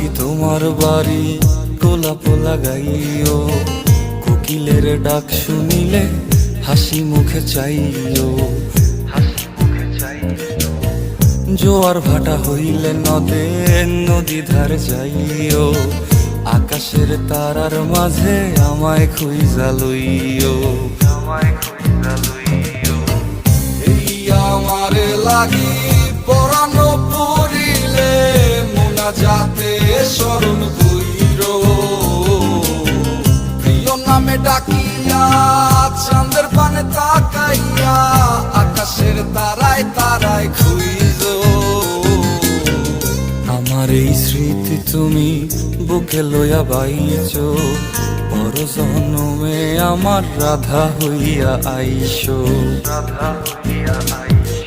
কি তোমার বাড়ি গোলাপ লাগাইও, কোকিলের ডাক শুনিলে হাসি মুখে চাইও। জোয়ার ভাটা হইলে নদে নদী ধারে যাইও, আকাশের তারার মাঝে আমায় খুঁজা লইও। এই আমারে লাগি পরানো পড়িলে মোনাজাতে স্মরণ কইরো, প্রিয় নামে ডাকিয়া চাঁদের পানে তাকাইয়া আকাশের তারায় তারায় খুঁজো। আমার এই স্মৃতি তুমি বুকে লইয়া বাইছো, পর জন্মে আমার রাধা হইয়া আইসো।